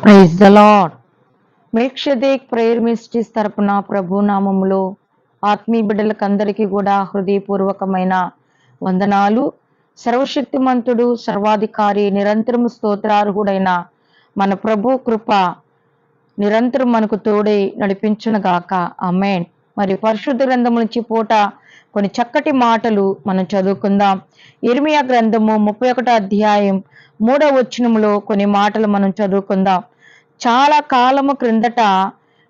Praise the lord. మేక్షదేక్ prayer ministries తరపున ప్రభు నామములో ఆత్మీయ బిడ్డలకు అందరికీ కూడా హృదయపూర్వకమైన వందనాలు. సర్వశక్తిమంతుడు, సర్వాధికారి, నిరంతరము స్తోత్రార్హుడైన మన ప్రభు కృప నిరంతరం మనకు తోడై నడిపించునుగాక. ఆమేన్. మరి పరిశుద్ధ గ్రంథం నుంచి పూట కొన్ని చక్కటి మాటలు మనం చదువుకుందాం. ఇర్మియా గ్రంథము 31 అధ్యాయం 3వ వచనములో కొన్ని మాటలు మనం చదువుకుందాం. చాలా కాలము క్రిందట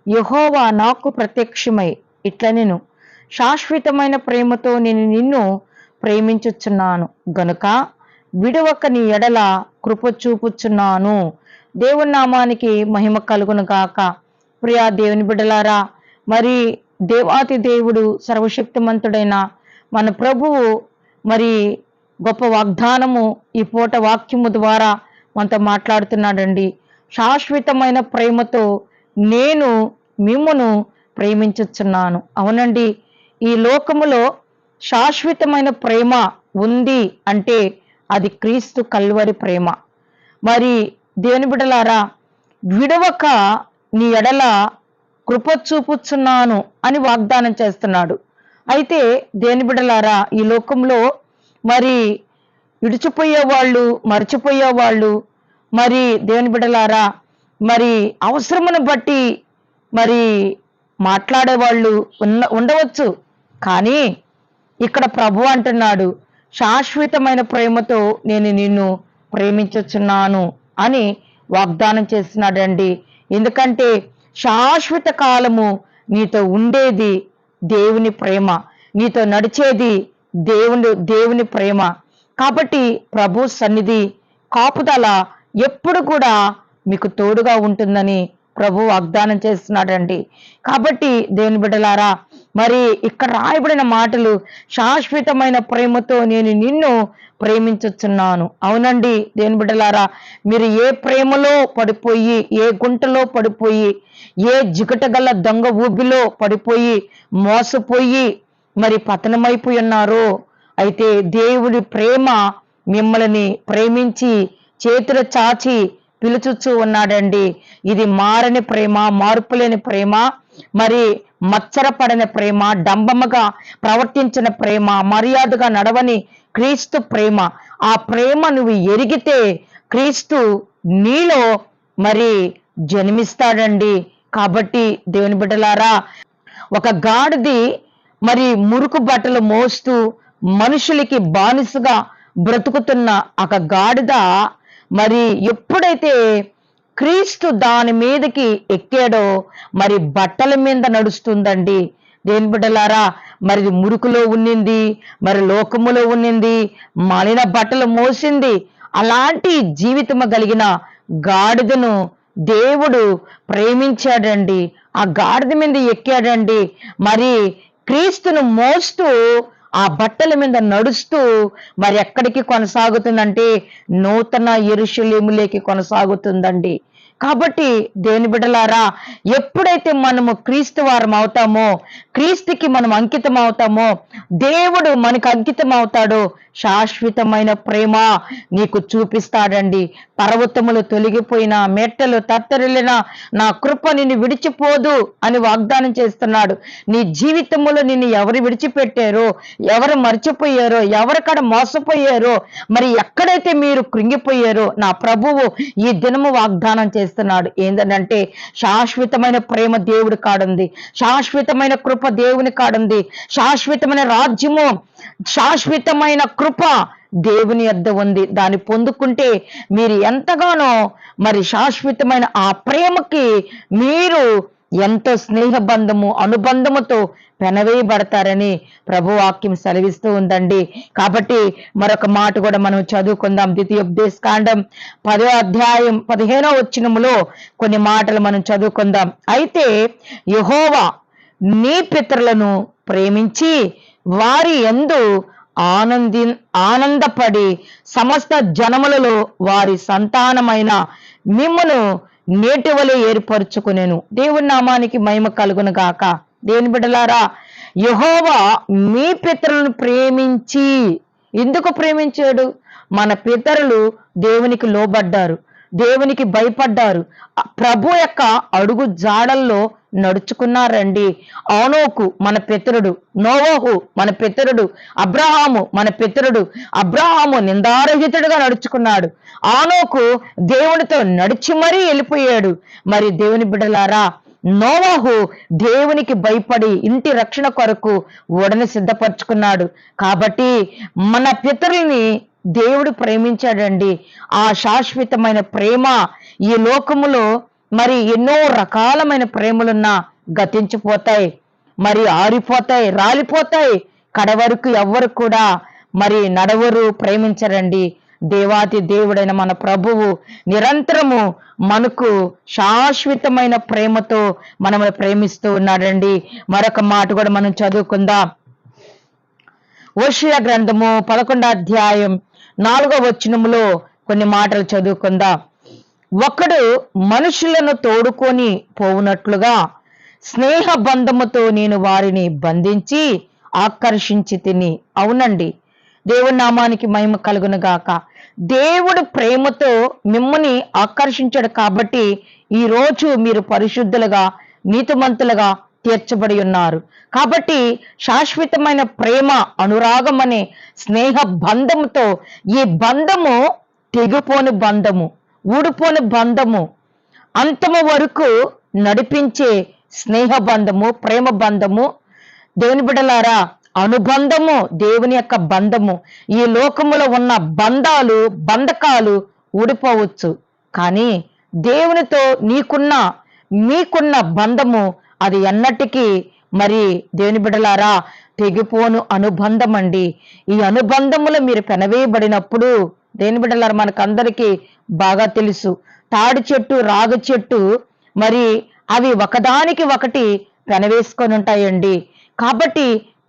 యెహోవా నాకు ప్రత్యక్షమై ఇట్లనెను, శాశ్వతమైన ప్రేమతో నేను నిన్ను ప్రేమించుచున్నాను గనుక విడువక నీ ఎడల కృప చూపుచున్నాను. దేవుని నామానికి మహిమ కలుగును గాక. ప్రియా దేవుని బిడ్డలారా, మరి దేవాతి దేవుడు సర్వశక్తిమంతుడైన మన ప్రభువు మరి గొప్ప వాగ్దానము ఈ పూట వాక్యము ద్వారా మనతో మాట్లాడుతున్నాడండి. శాశ్వతమైన ప్రేమతో నేను మిమ్మును ప్రేమించుచున్నాను. అవునండి, ఈ లోకములో శాశ్వతమైన ప్రేమ ఉంది అంటే అది క్రీస్తు కల్వరి ప్రేమ. మరి దేవుని బిడ్డలారా, విడవక నీ ఎడల కృప చూపుచున్నాను అని వాగ్దానం చేస్తున్నాడు. అయితే దేవుని బిడ్డలారా, ఈ లోకంలో మరి విడిచిపోయే వాళ్ళు, మర్చిపోయే వాళ్ళు, మరి దేవుని బిడ్డలారా, మరి అవసరమును బట్టి మరి మాట్లాడేవాళ్ళు ఉండవచ్చు. కానీ ఇక్కడ ప్రభు అంటున్నాడు, శాశ్వతమైన ప్రేమతో నేను నిన్ను ప్రేమించుచున్నాను అని వాగ్దానం చేస్తున్నాడండి. ఎందుకంటే శాశ్వత కాలము నీతో ఉండేది దేవుని ప్రేమ, నీతో నడిచేది దేవుని ప్రేమ. కాబట్టి ప్రభు సన్నిధి కాపుదల ఎప్పుడు కూడా మీకు తోడుగా ఉంటుందని ప్రభు వాగ్దానం చేస్తున్నాడండి. కాబట్టి దేవుని బిడ్డలారా, మరి ఇక్కడ రాయబడిన మాటలు, శాశ్వతమైన ప్రేమతో నేను నిన్ను ప్రేమించుచున్నాను. అవునండి దేవుని బిడ్డలారా, మీరు ఏ ప్రేమలో పడిపోయి, ఏ గుంటలో పడిపోయి, ఏ జిగటగల దొంగ ఊబిలో పడిపోయి మోసపోయి మరి పతనమైపోయి ఉన్నారో, అయితే దేవుడి ప్రేమ మిమ్మల్ని ప్రేమించి చేతులు చాచి పిలుచుచూ ఉన్నాడండి. ఇది మారని ప్రేమ, మార్పులేని ప్రేమ, మరి మత్సరపడని ప్రేమ, డంబముగా ప్రవర్తించిన ప్రేమ, మర్యాదగా నడవని క్రీస్తు ప్రేమ. ఆ ప్రేమ నువ్వు ఎరిగితే క్రీస్తు నీలో మరి జన్మిస్తాడండి. కాబట్టి దేవుని బిడ్డలారా, ఒక గాడిది మరి మురుకు బట్టలు మోస్తూ మనుషులకి బానిసగా బ్రతుకుతున్న ఒక గాడిద మరి ఎప్పుడైతే క్రీస్తు దాని మీదకి ఎక్కాడో మరి బట్టల మీద నడుస్తుందండి. దేని బిడ్డలారా, మరి మురుకులో ఉన్నింది, మరి లోకములో ఉన్నింది, మలిన బట్టలు మోసింది. అలాంటి జీవితము కలిగిన గాడిదను దేవుడు ప్రేమించాడండి. ఆ గాడిద మీద ఎక్కాడండి. మరి క్రీస్తును మోస్తూ ఆ బట్టల మీద నడుస్తూ మరి ఎక్కడికి కొనసాగుతుందంటే నూతన యెరూషలేములోకి కొనసాగుతుందండి. కాబట్టి దేవుని బిడ్డలారా, ఎప్పుడైతే మనము క్రీస్తు వారం అవుతామో, క్రీస్తుకి మనం అంకితం అవుతామో, దేవుడు మనకు అంకితం అవుతాడో శాశ్వతమైన ప్రేమ నీకు చూపిస్తాడండి. పర్వతములు తొలగిపోయినా, మెట్టలు తత్తరిల్లినా నా కృప నిన్ను విడిచిపోదు అని వాగ్దానం చేస్తున్నాడు. నీ జీవితంలో నిన్ను ఎవరు విడిచిపెట్టారో, ఎవరు మర్చిపోయారో, ఎవరికడ మోసపోయారో, మరి ఎక్కడైతే మీరు కృంగిపోయారో నా ప్రభువు ఈ దినము వాగ్దానం చేస్తున్నాడు. ఏంటంటే శాశ్వతమైన ప్రేమ దేవుడి కాడుంది, శాశ్వతమైన కృప దేవుని కాడుంది, శాశ్వతమైన రాజ్యము, శాశ్వతమైన కృప దేవుని యొద్ద ఉంది. దాన్ని పొందుకుంటే మీరు ఎంతగానో మరి శాశ్వతమైన ఆ ప్రేమకి మీరు ఎంతో స్నేహబంధము, అనుబంధముతో పెనవేయబడతారని ప్రభు వాక్యం సెలవిస్తూ ఉందండి. కాబట్టి మరొక మాట కూడా మనం చదువుకుందాం. ద్వితీయోపదేశకాండం 10వ అధ్యాయం 15వ వచనములో కొన్ని మాటలు మనం చదువుకుందాం. అయితే యెహోవా నీ పితరులను ప్రేమించి వారి యందు ఆనందపడి సమస్త జనములలో వారి సంతానమైన మిమ్మును నేటి వలె ఏర్పరచుకునేను. దేవుని నామానికి మహిమ కలుగును గాక. దేవుని బిడ్డలారా, యెహోవా మీ పితరులను ప్రేమించి, ఎందుకు ప్రేమించాడు? మన పితరులు దేవునికి లోబడ్డారు, దేవునికి భయపడ్డారు, ప్రభు యొక్క అడుగు జాడల్లో నడుచుకున్నారండి. ఆనోకు మన పితరుడు, నోవహు మన పితరుడు, అబ్రహాము మన పితరుడు. అబ్రహాము నిందారహితుడుగా నడుచుకున్నాడు. ఆనోకు దేవునితో నడిచి మరీ వెళ్ళిపోయాడు. మరి దేవుని బిడ్డలారా, నోవహు దేవునికి భయపడి ఇంటి రక్షణ కొరకు ఓడని సిద్ధపరచుకున్నాడు. కాబట్టి మన పితరుల్ని దేవుడు ప్రేమించాడండి. ఆ శాశ్వతమైన ప్రేమ ఈ లోకములో మరి ఎన్నో రకాలమైన ప్రేమలున్నా గతించిపోతాయి, మరి ఆరిపోతాయి, రాలిపోతాయి. కడవరకు ఎవ్వరు కూడా మరి నడవరు, ప్రేమించరండి. దేవాతి దేవుడైన మన ప్రభువు నిరంతరము మనకు శాశ్వతమైన ప్రేమతో మనల్ని ప్రేమిస్తూ ఉన్నాడండి. మరొక మాట కూడా మనం చదువుకుందాం. హోషేయ గ్రంథము 11వ అధ్యాయం 4వ వచనములో కొన్ని మాటలు చదువుకుందాం. ఒకడు మనుషులను తోడుకొని పోవునట్లుగా స్నేహ బంధముతో నేను వారిని బంధించి ఆకర్షించి తిని. అవునండి, దేవుని నామానికి మహిమ కలుగును గాక. దేవుడు ప్రేమతో మిమ్మల్ని ఆకర్షించాడు కాబట్టి ఈ రోజు మీరు పరిశుద్ధులుగా, నీతిమంతులుగా తీర్చబడి ఉన్నారు. కాబట్టి శాశ్వతమైన ప్రేమ, అనురాగం అనే స్నేహ బంధముతో, ఈ బంధము తెగిపోని బంధము, ఊడిపోని బంధము, అంతము వరకు నడిపించే స్నేహ బంధము, ప్రేమ బంధము. దేవుని బిడ్డలారా, అనుబంధము దేవుని యొక్క బంధము. ఈ లోకములో ఉన్న బంధాలు, బంధకాలు ఊడిపోవచ్చు, కానీ దేవునితో మీకున్న బంధము అది ఎన్నటికీ మరి దేవుని బిడ్డలారా తెగిపోను అనుబంధం అండి. ఈ అనుబంధములో మీరు పెనవేయబడినప్పుడు దేవుని బిడ్డలారా, మనకందరికీ బాగా తెలుసు, తాడి చెట్టు, రాగ చెట్టు మరి అవి ఒకదానికి ఒకటి పెనవేసుకొని ఉంటాయండి. కాబట్టి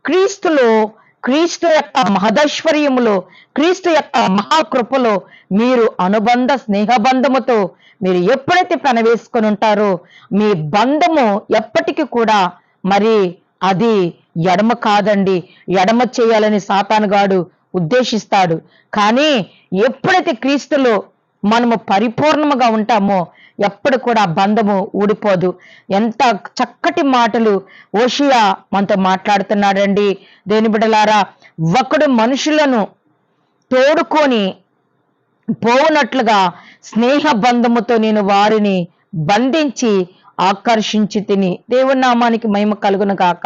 క్రీస్తు యొక్క మహదైశ్వర్యములో, క్రీస్తు యొక్క మహాకృపలో మీరు అనుబంధ స్నేహబంధముతో మీరు ఎప్పుడైతే పెనవేసుకొని ఉంటారో మీ బంధము ఎప్పటికీ కూడా మరి అది ఎడమ కాదండి. ఎడమ చేయాలని సాతానుగాడు ఉద్దేశిస్తాడు. కానీ ఎప్పుడైతే క్రీస్తులో మనము పరిపూర్ణముగా ఉంటామో ఎప్పుడు కూడా బంధము ఊడిపోదు. ఎంత చక్కటి మాటలు హోషేయ మనతో మాట్లాడుతున్నాడండి. దేవుని బిడ్డలారా, ఒకడు మనుషులను తోడుకొని పోవునట్లుగా స్నేహ బంధముతో నేను వారిని బంధించి ఆకర్షించి తిని. దేవుని నామానికి మహిమ కలుగును గాక.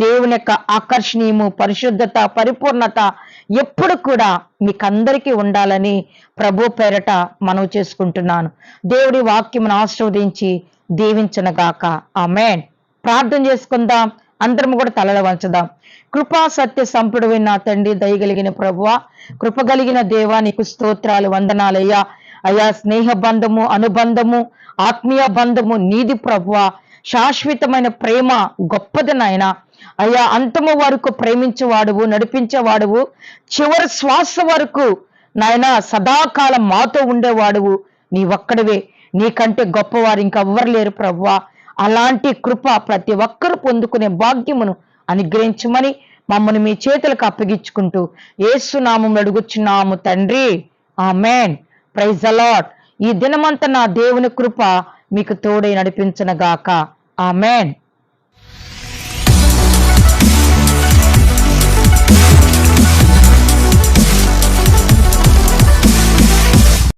దేవుని యొక్క ఆకర్షణీయము, పరిశుద్ధత, పరిపూర్ణత ఎప్పుడు కూడా మీకందరికీ ఉండాలని ప్రభు పేరట మనవి చేసుకుంటున్నాను. దేవుడి వాక్యమును ఆశీర్వదించి దీవించునుగాక. ఆమేన్. ప్రార్థన చేసుకుందాం. అందరం కూడా తలల వంచుదాం. కృపా సత్య సంపుడువైన నా తండ్రి, దయగలిగిన ప్రభువా, కృపగలిగిన దేవా, నీకు స్తోత్రాలు, వందనాలయ్యా. అయ్యా, స్నేహ బంధము, అనుబంధము, ఆత్మీయ బంధము నీది ప్రభువా. శాశ్వతమైన ప్రేమ గొప్పది నాయనా. అయ్యా, అంతము వరకు ప్రేమించేవాడువు, నడిపించేవాడువు, చివరి శ్వాస వరకు నాయనా సదాకాలం మాతో ఉండేవాడువు నీ ఒక్కడివే. నీకంటే గొప్పవారు ఇంకెవ్వరు లేరు ప్రభువా. అలాంటి కృప ప్రతి ఒక్కరూ పొందుకునే భాగ్యమును అనుగ్రహించమని మమ్మల్ని మీ చేతులకు అప్పగించుకుంటూ యేసు నామములో అడుగుచున్నాము తండ్రి. ఆమేన్. Praise the Lord. ఈ దినమంతా నా దేవుని కృప మీకు తోడై నడిపించునుగాక. ఆమేన్.